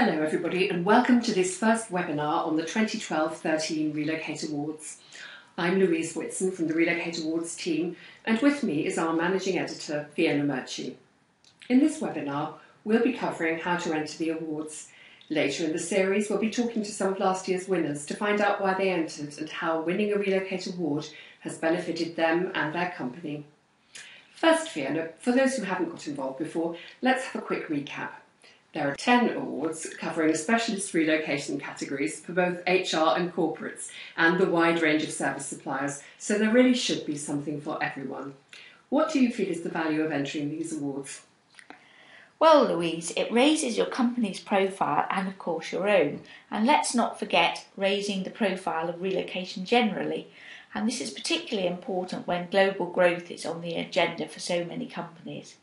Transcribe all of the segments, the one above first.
Hello everybody and welcome to this first webinar on the 2012-13 Relocate Awards. I'm Louise Whitson from the Relocate Awards team and with me is our Managing Editor Fiona Murchie. In this webinar we'll be covering how to enter the awards. Later in the series we'll be talking to some of last year's winners to find out why they entered and how winning a Relocate Award has benefited them and their company. First, Fiona, for those who haven't got involved before, let's have a quick recap. There are 10 awards covering specialist relocation categories for both HR and corporates and the wide range of service suppliers, so there really should be something for everyone. What do you feel is the value of entering these awards? Well, Louise, it raises your company's profile and of course your own. And let's not forget raising the profile of relocation generally. And this is particularly important when global growth is on the agenda for so many companies.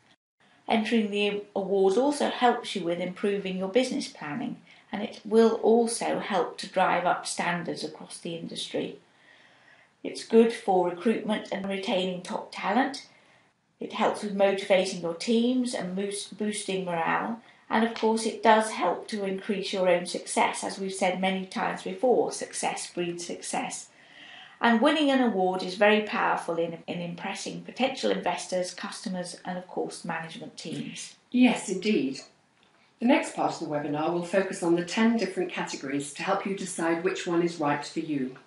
Entering the awards also helps you with improving your business planning, and it will also help to drive up standards across the industry. It's good for recruitment and retaining top talent. It helps with motivating your teams and boosting morale, and of course it does help to increase your own success. As we've said many times before, success breeds success. And winning an award is very powerful in impressing potential investors, customers and of course management teams. Yes, indeed. The next part of the webinar will focus on the 10 different categories to help you decide which one is right for you.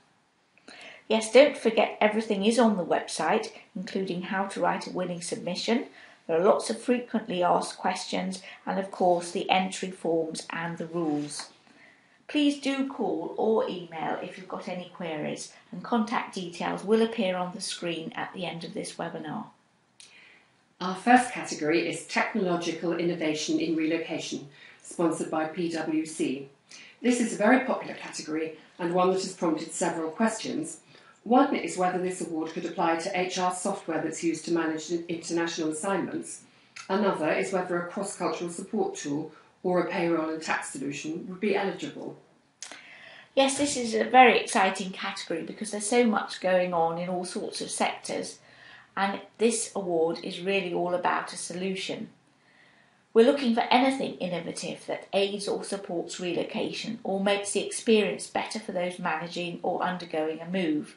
Yes, don't forget everything is on the website, including how to write a winning submission. There are lots of frequently asked questions and of course the entry forms and the rules. Please do call or email if you've got any queries, and contact details will appear on the screen at the end of this webinar. Our first category is Technological Innovation in Relocation, sponsored by PwC. This is a very popular category and one that has prompted several questions. One is whether this award could apply to HR software that's used to manage international assignments. Another is whether a cross-cultural support tool or a payroll and tax solution would be eligible. Yes, this is a very exciting category because there's so much going on in all sorts of sectors, and this award is really all about a solution. We're looking for anything innovative that aids or supports relocation or makes the experience better for those managing or undergoing a move.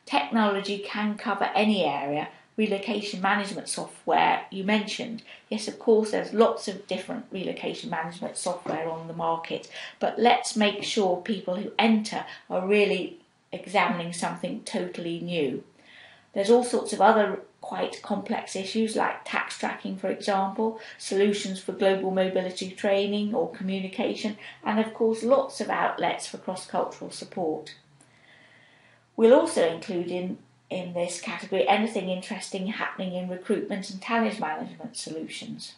Technology can cover any area. Relocation management software you mentioned. Yes, of course, there's lots of different relocation management software on the market, but let's make sure people who enter are really examining something totally new. There's all sorts of other quite complex issues like tax tracking, for example, solutions for global mobility training or communication, and of course lots of outlets for cross-cultural support. We'll also include in this category anything interesting happening in recruitment and talent management solutions.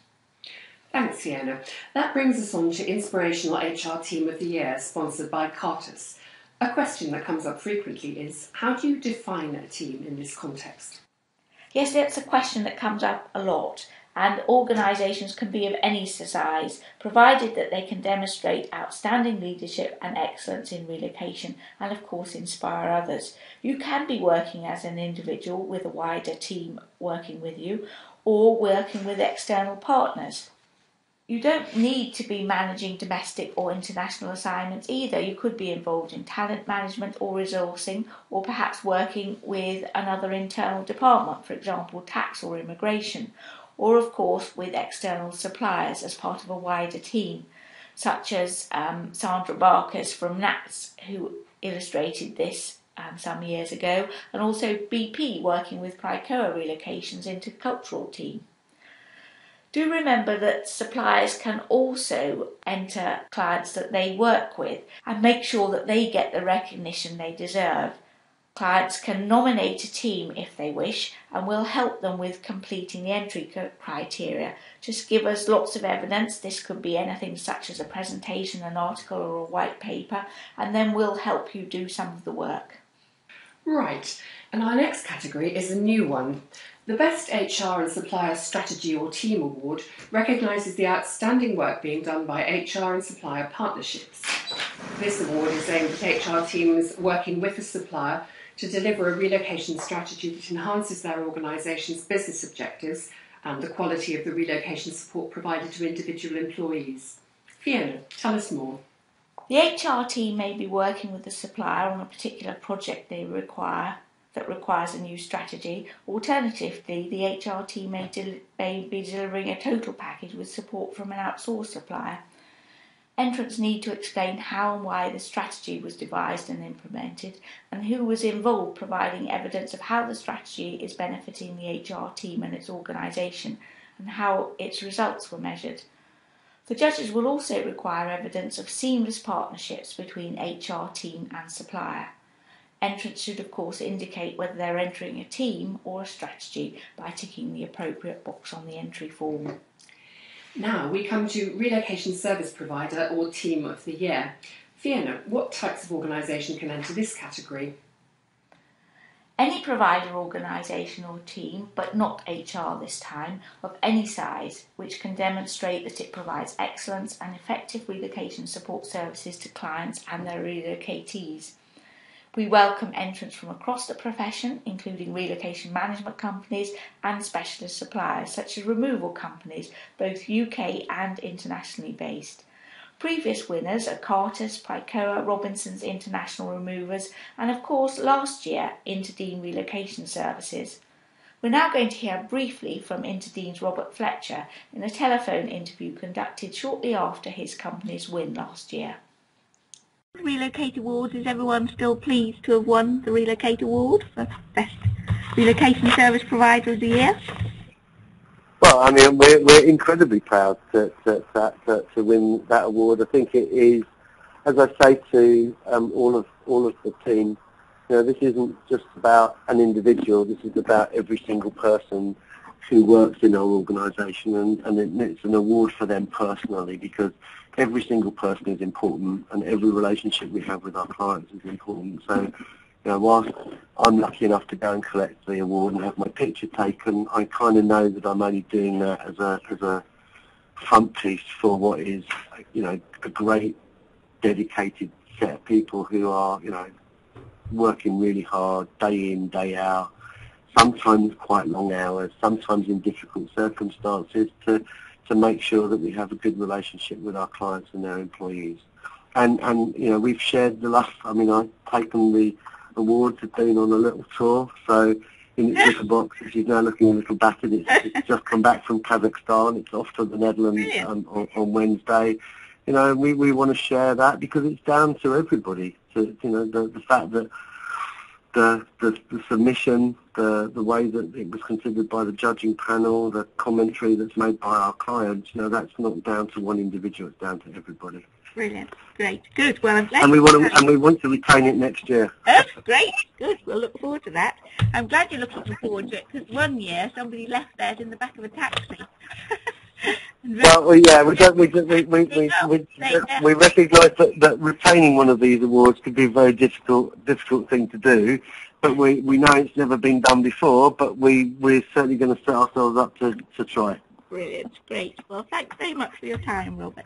Thanks, Fiona. That brings us on to Inspirational HR Team of the Year, sponsored by Cartus. A question that comes up frequently is, how do you define a team in this context? Yes, that's a question that comes up a lot, and organisations can be of any size, provided that they can demonstrate outstanding leadership and excellence in relocation and of course inspire others. You can be working as an individual with a wider team working with you or working with external partners. You don't need to be managing domestic or international assignments either. You could be involved in talent management or resourcing, or perhaps working with another internal department, for example tax or immigration, or of course with external suppliers as part of a wider team, such as Sandra Barkers from NATS, who illustrated this some years ago, and also BP working with Pricoa Relocation's intercultural team. Do remember that suppliers can also enter clients that they work with and make sure that they get the recognition they deserve. Clients can nominate a team if they wish, and we'll help them with completing the entry criteria. Just give us lots of evidence. This could be anything such as a presentation, an article or a white paper, and then we'll help you do some of the work. Right, and our next category is a new one. The Best HR and Supplier Strategy or Team Award recognises the outstanding work being done by HR and supplier partnerships. This award is aimed at HR teams working with a supplier to deliver a relocation strategy that enhances their organisation's business objectives and the quality of the relocation support provided to individual employees. Fiona, Tell us more. The HR team may be working with the supplier on a particular project that requires a new strategy. Alternatively, the HR team may be delivering a total package with support from an outsourced supplier. Entrants need to explain how and why the strategy was devised and implemented, and who was involved, providing evidence of how the strategy is benefiting the HR team and its organisation, and how its results were measured. The judges will also require evidence of seamless partnerships between HR team and supplier. Entrants should of course indicate whether they're entering a team or a strategy by ticking the appropriate box on the entry form. Now we come to Relocation Service Provider or Team of the Year. Fiona, what types of organisation can enter this category? Any provider, organisation or team, but not HR this time, of any size, which can demonstrate that it provides excellence and effective relocation support services to clients and their relocatees. We welcome entrants from across the profession, including relocation management companies and specialist suppliers, such as removal companies, both UK and internationally based. Previous winners are Carter's, Pricoa, Robinson's International Removers, and of course last year Interdean Relocation Services. We're now going to hear briefly from Interdean's Robert Fletcher in a telephone interview conducted shortly after his company's win last year. Relocate Awards, is everyone still pleased to have won the Relocate Award for Best Relocation Service Provider of the Year? Well, I mean, we're incredibly proud to win that award. I think it is, as I say to all of the team, you know, this isn't just about an individual. This is about every single person who works in our organisation, and it's an award for them personally, because every single person is important and every relationship we have with our clients is important. So, you know, whilst I'm lucky enough to go and collect the award and have my picture taken, I kind of know that I'm only doing that as a front piece for what is, you know, a great dedicated set of people who are, you know, working really hard day in, day out, sometimes quite long hours, sometimes in difficult circumstances, to make sure that we have a good relationship with our clients and their employees. And you know, we've shared the last, I mean, I've taken the awards, have been on a little tour, so in its little box, she's now looking a little battered. It's just come back from Kazakhstan. It's off to the Netherlands on Wednesday. You know, we want to share that because it's down to everybody. To, you know, the fact that the submission, the way that it was considered by the judging panel, the commentary that's made by our clients, you know, that's not down to one individual, it's down to everybody. Brilliant, great, good. Well, I'm glad. And we want to retain it next year. Oh, great, good. We'll look forward to that. I'm glad you're looking forward to it, because one year somebody left theirs in the back of a taxi. Well, yeah, we recognise that retaining one of these awards could be a very difficult thing to do, but we know it's never been done before, but we're certainly going to set ourselves up to try. Brilliant, great. Well, thanks very much for your time, Robert.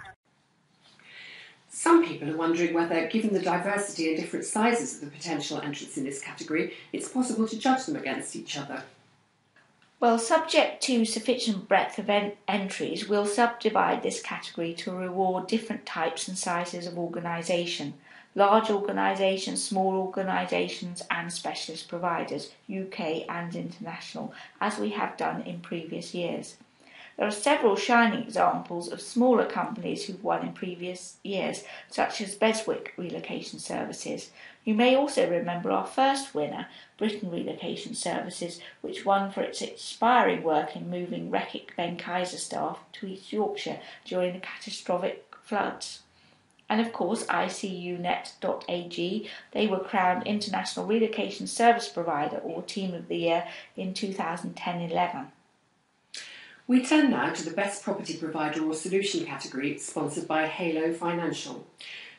Some people are wondering whether, given the diversity and different sizes of the potential entrants in this category, it's possible to judge them against each other. Well, subject to sufficient breadth of entries, we'll subdivide this category to reward different types and sizes of organisation. Large organisations, small organisations and specialist providers, UK and international, as we have done in previous years. There are several shining examples of smaller companies who've won in previous years, such as Beswick Relocation Services. You may also remember our first winner, Britain Relocation Services, which won for its inspiring work in moving Reckitt Benckiser staff to East Yorkshire during the catastrophic floods. And of course, ICUNet.ag, they were crowned International Relocation Service Provider or Team of the Year in 2010-11. We turn now to the Best Property Provider or Solution category, sponsored by Halo Financial.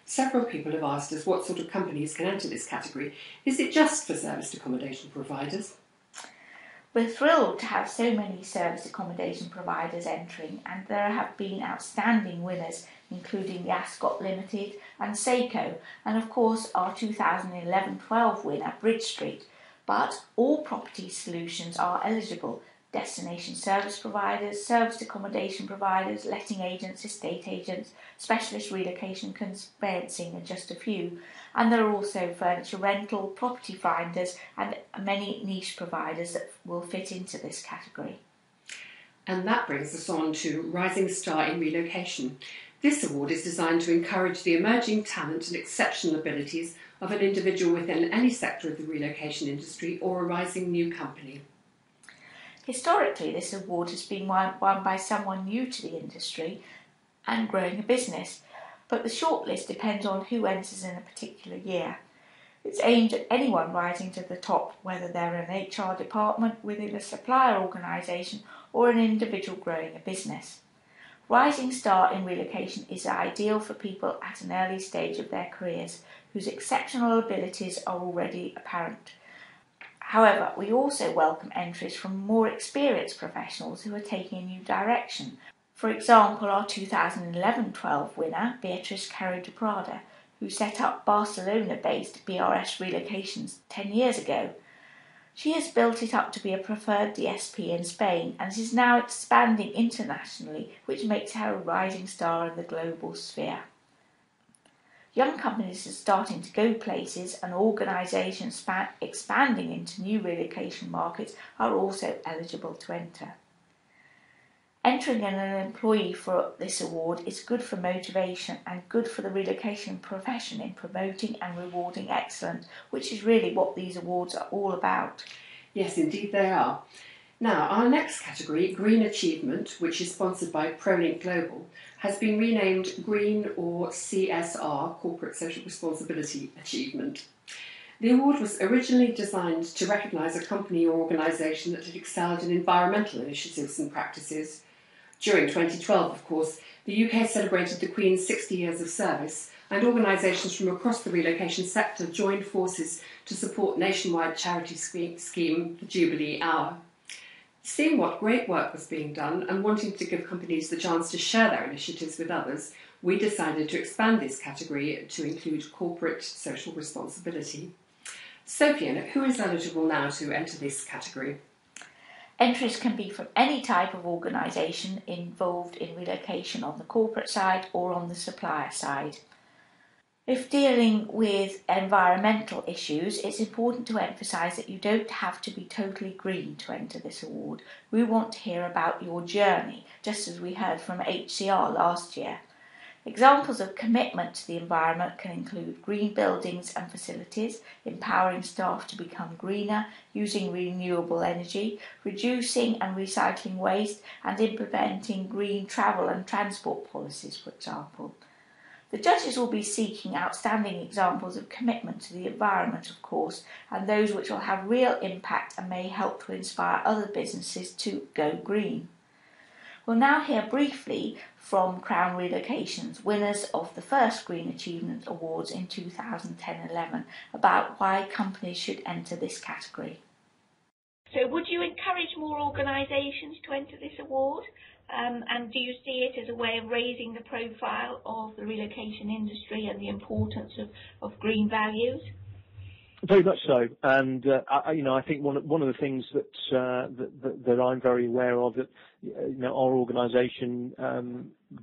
Several people have asked us what sort of companies can enter this category. Is it just for serviced accommodation providers? We're thrilled to have so many serviced accommodation providers entering, and there have been outstanding winners, including the Ascot Limited and Seiko, and of course our 2011-12 winner, Bridge Street. But all property solutions are eligible. destination service providers, serviced accommodation providers, letting agents, estate agents, specialist relocation conveyancing are just a few. And there are also furniture rental, property finders and many niche providers that will fit into this category. And that brings us on to Rising Star in Relocation. This award is designed to encourage the emerging talent and exceptional abilities of an individual within any sector of the relocation industry or a rising new company. Historically, this award has been won by someone new to the industry and growing a business, but the shortlist depends on who enters in a particular year. It's aimed at anyone rising to the top, whether they're an HR department within a supplier organisation or an individual growing a business. Rising Star in Relocation is ideal for people at an early stage of their careers whose exceptional abilities are already apparent. However, we also welcome entries from more experienced professionals who are taking a new direction. For example, our 2011-12 winner, Beatriz Caro de Prada, who set up Barcelona-based BRS Relocations 10 years ago. She has built it up to be a preferred DSP in Spain and is now expanding internationally, which makes her a rising star in the global sphere. Young companies are starting to go places, and organisations expanding into new relocation markets are also eligible to enter. Entering an employee for this award is good for motivation and good for the relocation profession in promoting and rewarding excellence, which is really what these awards are all about. Yes, indeed they are. Now, our next category, Green Achievement, which is sponsored by ProLink Global, has been renamed Green or CSR, Corporate Social Responsibility Achievement. The award was originally designed to recognise a company or organisation that had excelled in environmental initiatives and practices. During 2012, of course, the UK celebrated the Queen's 60 years of service, and organisations from across the relocation sector joined forces to support nationwide charity scheme, the Jubilee Hour. Seeing what great work was being done and wanting to give companies the chance to share their initiatives with others, we decided to expand this category to include corporate social responsibility. Sophia, who is eligible now to enter this category? Entries can be from any type of organisation involved in relocation on the corporate side or on the supplier side. If dealing with environmental issues, it's important to emphasise that you don't have to be totally green to enter this award. We want to hear about your journey, just as we heard from HCR last year. Examples of commitment to the environment can include green buildings and facilities, empowering staff to become greener, using renewable energy, reducing and recycling waste, and implementing green travel and transport policies, for example. The judges will be seeking outstanding examples of commitment to the environment, of course, and those which will have real impact and may help to inspire other businesses to go green. We'll now hear briefly from Crown Relocations, winners of the first Green Achievement Awards in 2010-11, about why companies should enter this category. So would you encourage more organisations to enter this award? And do you see it as a way of raising the profile of the relocation industry and the importance of green values? Very much so, and I think one of the things that I'm very aware of, that our organisation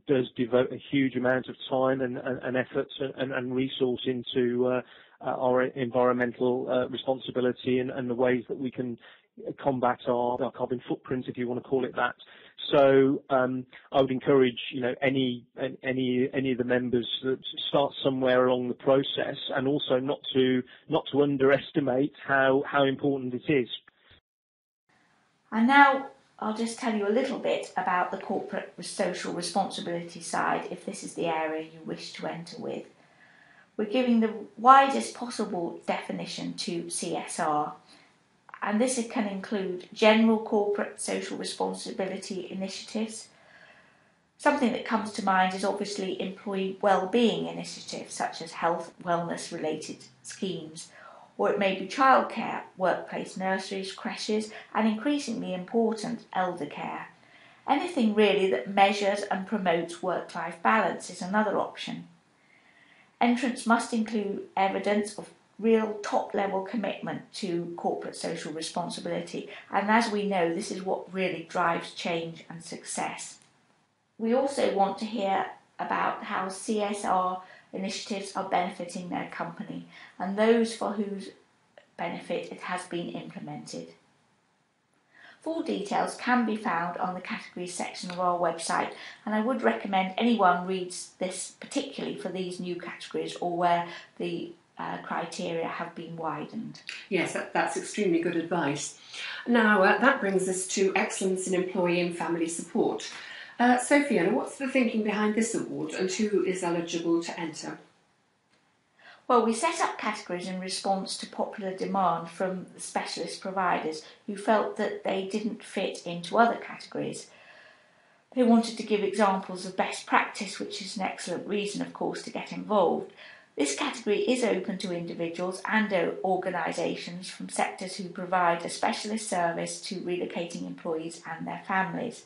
does devote a huge amount of time and effort and resource into our environmental responsibility and the ways that we can combat our carbon footprint, if you want to call it that. So I would encourage any of the members to start somewhere along the process, and also not to underestimate how important it is. And now I'll just tell you a little bit about the corporate social responsibility side, if this is the area you wish to enter with. We're giving the widest possible definition to CSR. And this can include general corporate social responsibility initiatives. Something that comes to mind is obviously employee well-being initiatives, such as health, wellness-related schemes, or it may be childcare, workplace nurseries, creches, and increasingly important, elder care. Anything really that measures and promotes work-life balance is another option. Entrants must include evidence of real top-level commitment to corporate social responsibility, and as we know, this is what really drives change and success. We also want to hear about how CSR initiatives are benefiting their company and those for whose benefit it has been implemented. Full details can be found on the categories section of our website, and I would recommend anyone reads this particularly for these new categories or where the criteria have been widened. Yes, that's extremely good advice. Now, that brings us to Excellence in Employee and Family Support. So, Fiona, what's the thinking behind this award and who is eligible to enter? Well, we set up categories in response to popular demand from the specialist providers who felt that they didn't fit into other categories. They wanted to give examples of best practice, which is an excellent reason, of course, to get involved. This category is open to individuals and organisations from sectors who provide a specialist service to relocating employees and their families.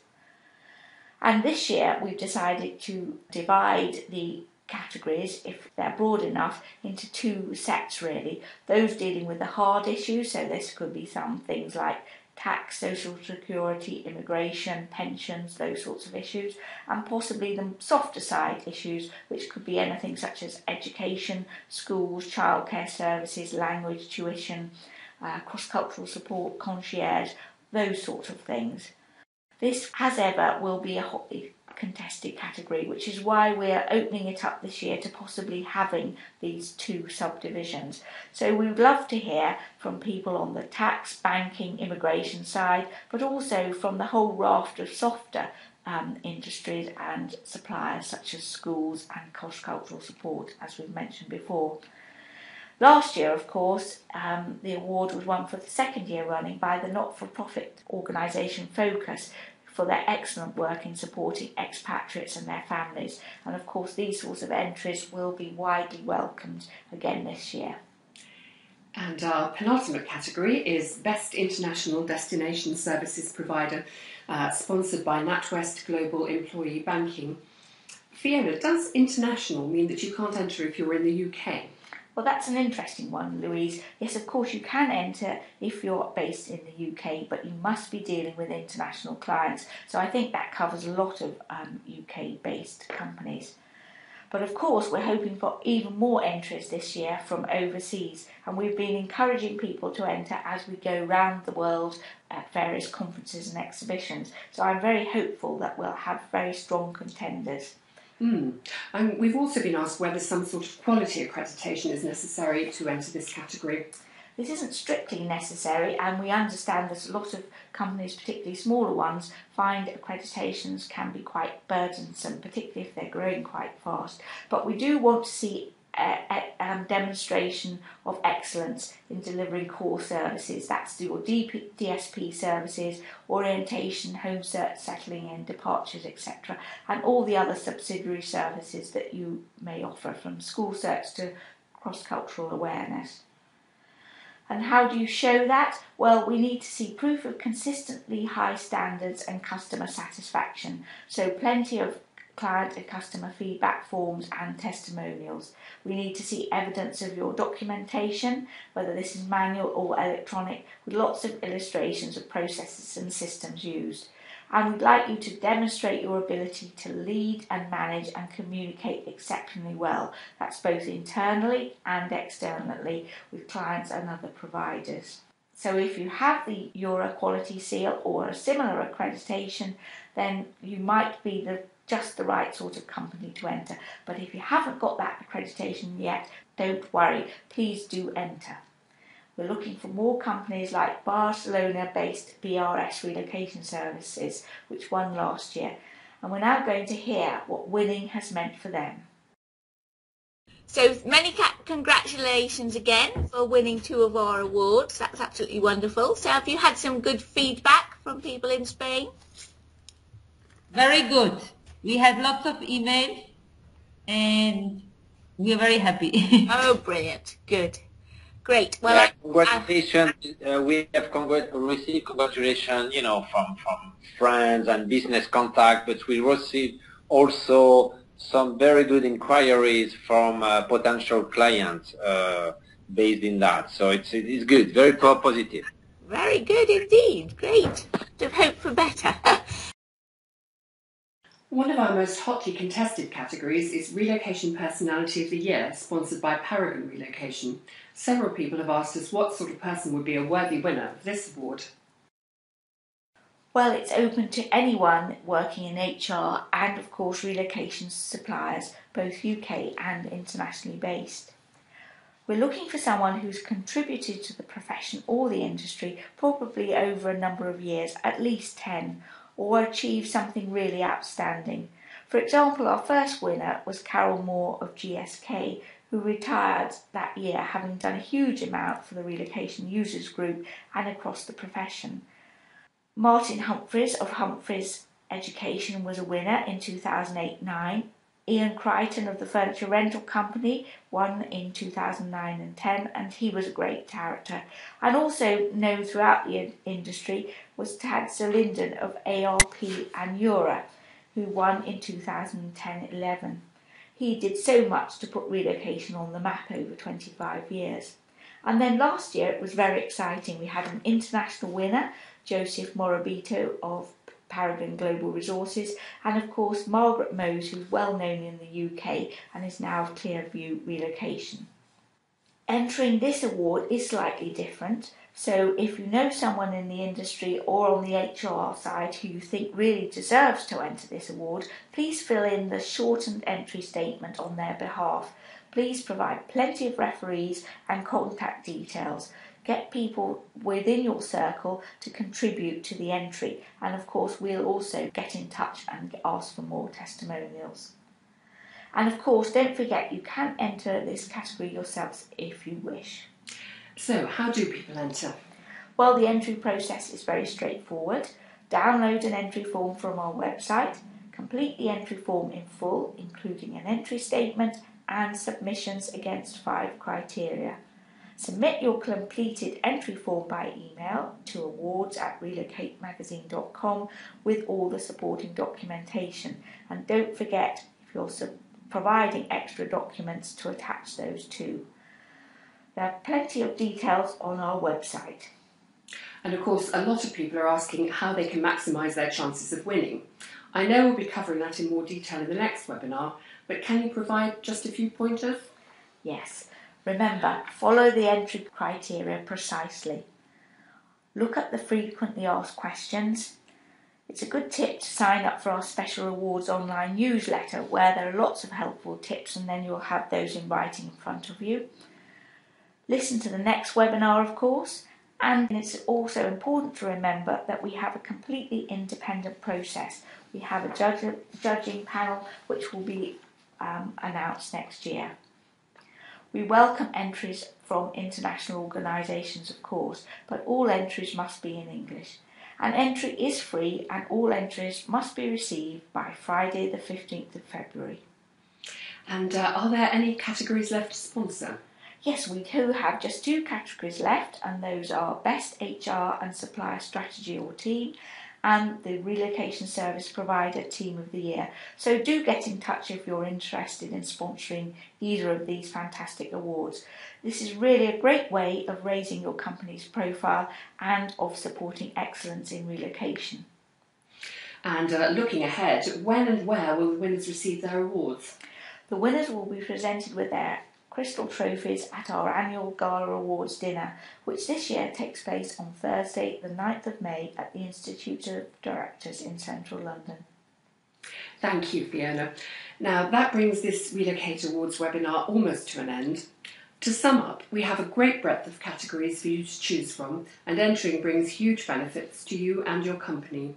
And this year we've decided to divide the categories, if they're broad enough, into two sets really. Those dealing with the hard issues, so this could be some things like tax, social security, immigration, pensions, those sorts of issues, and possibly the softer side issues, which could be anything such as education, schools, childcare services, language, tuition, cross-cultural support, concierge, those sorts of things. This, as ever, will be a hotly contested category, which is why we're opening it up this year to possibly having these two subdivisions. So we would love to hear from people on the tax, banking, immigration side, but also from the whole raft of softer industries and suppliers such as schools and cross-cultural support, as we've mentioned before. Last year, of course, the award was won for the second year running by the not-for-profit organisation Focus for their excellent work in supporting expatriates and their families. And of course, these sorts of entries will be widely welcomed again this year. And our penultimate category is Best International Destination Services Provider, sponsored by NatWest Global Employee Banking. Fiona, does international mean that you can't enter if you're in the UK? Well, that's an interesting one, Louise. Yes, of course you can enter if you're based in the UK, but you must be dealing with international clients. So I think that covers a lot of UK-based companies. But of course, we're hoping for even more entries this year from overseas, and we've been encouraging people to enter as we go round the world at various conferences and exhibitions. So I'm very hopeful that we'll have very strong contenders. And we've also been asked whether some sort of quality accreditation is necessary to enter this category. This isn't strictly necessary, and we understand that a lot of companies, particularly smaller ones, find accreditations can be quite burdensome, particularly if they're growing quite fast. But we do want to see a demonstration of excellence in delivering core services. That's your DSP services, orientation, home search, settling in, departures, etc. and all the other subsidiary services that you may offer, from school search to cross-cultural awareness. And how do you show that? Well, we need to see proof of consistently high standards and customer satisfaction. So plenty of client and customer feedback forms and testimonials. We need to see evidence of your documentation, whether this is manual or electronic, with lots of illustrations of processes and systems used. And we'd like you to demonstrate your ability to lead and manage and communicate exceptionally well. That's both internally and externally with clients and other providers. So if you have the Euro Quality Seal or a similar accreditation, then you might be just the right sort of company to enter. But if you haven't got that accreditation yet, don't worry, please do enter. We're looking for more companies like Barcelona-based BRS Relocation Services, which won last year, and we're now going to hear what winning has meant for them. So many congratulations again for winning 2 of our awards. That's absolutely wonderful. So have you had some good feedback from people in Spain? Very good. We had lots of emails and we are very happy. Oh, brilliant. Good. Great. Well, yeah, congratulations. We have received congratulations, from friends and business contact, but we received also some very good inquiries from potential clients. based in that. So it's good, very positive. Very good indeed. Great. To hope for better. One of our most hotly contested categories is Relocation Personality of the Year, sponsored by Paragon Relocation. Several people have asked us what sort of person would be a worthy winner of this award. Well, it's open to anyone working in HR and, of course, relocation suppliers, both UK and internationally based. We're looking for someone who's contributed to the profession or the industry probably over a number of years, at least 10, or achieved something really outstanding. For example, our first winner was Carol Moore of GSK, who retired that year having done a huge amount for the relocation users group and across the profession. Martin Humphreys of Humphreys Education was a winner in 2008-9. Ian Crichton of the Furniture Rental Company won in 2009 and 10, and he was a great character. And also known throughout the industry was Tad Linden of ARP and Eura, who won in 2010-11. He did so much to put relocation on the map over 25 years. And then last year it was very exciting. We had an international winner, Joseph Morabito of Paragon Global Resources, and of course Margaret Mose, who's well known in the UK and is now of Clearview Relocation. Entering this award is slightly different, so if you know someone in the industry or on the HR side who you think really deserves to enter this award, please fill in the shortened entry statement on their behalf. Please provide plenty of referees and contact details. Get people within your circle to contribute to the entry, and of course we'll also get in touch and ask for more testimonials. And of course, don't forget you can enter this category yourselves if you wish. So, how do people enter? Well, the entry process is very straightforward. Download an entry form from our website, complete the entry form in full, including an entry statement and submissions against 5 criteria. Submit your completed entry form by email to awards@relocatemagazine.com with all the supporting documentation. And don't forget, if you're providing extra documents, to attach those too. There are plenty of details on our website. And of course, a lot of people are asking how they can maximise their chances of winning. I know we'll be covering that in more detail in the next webinar, but can you provide just a few pointers? Yes. Remember, follow the entry criteria precisely. Look at the frequently asked questions. It's a good tip to sign up for our special awards online newsletter, where there are lots of helpful tips, and then you'll have those in writing in front of you. Listen to the next webinar, of course, and it's also important to remember that we have a completely independent process. We have a judging panel which will be announced next year. We welcome entries from international organisations, of course, but all entries must be in English. An entry is free and all entries must be received by Friday the 15th of February. And are there any categories left to sponsor? Yes, we do have just 2 categories left, and those are Best HR and Supplier Strategy or Team and the Relocation Service Provider Team of the Year. So do get in touch if you're interested in sponsoring either of these fantastic awards. This is really a great way of raising your company's profile and of supporting excellence in relocation. And looking ahead, when and where will the winners receive their awards? The winners will be presented with their crystal trophies at our annual Gala Awards dinner, which this year takes place on Thursday the 9th of May at the Institute of Directors in central London. Thank you, Fiona. Now that brings this Relocate Awards webinar almost to an end. To sum up, we have a great breadth of categories for you to choose from, and entering brings huge benefits to you and your company.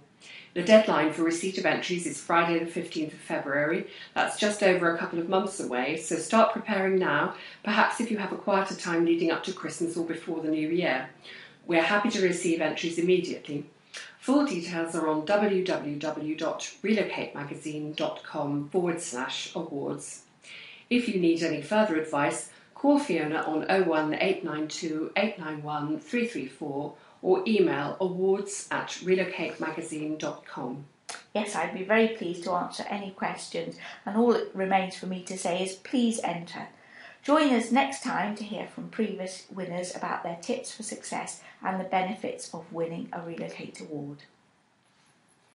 The deadline for receipt of entries is Friday the 15th of February. That's just over a couple of months away, so start preparing now, perhaps if you have a quieter time leading up to Christmas or before the new year. We're happy to receive entries immediately. Full details are on www.relocatemagazine.com/awards. If you need any further advice, call Fiona on 01892 891 334 or email awards@relocatemagazine.com. Yes, I'd be very pleased to answer any questions, and all it remains for me to say is please enter. Join us next time to hear from previous winners about their tips for success and the benefits of winning a Relocate award.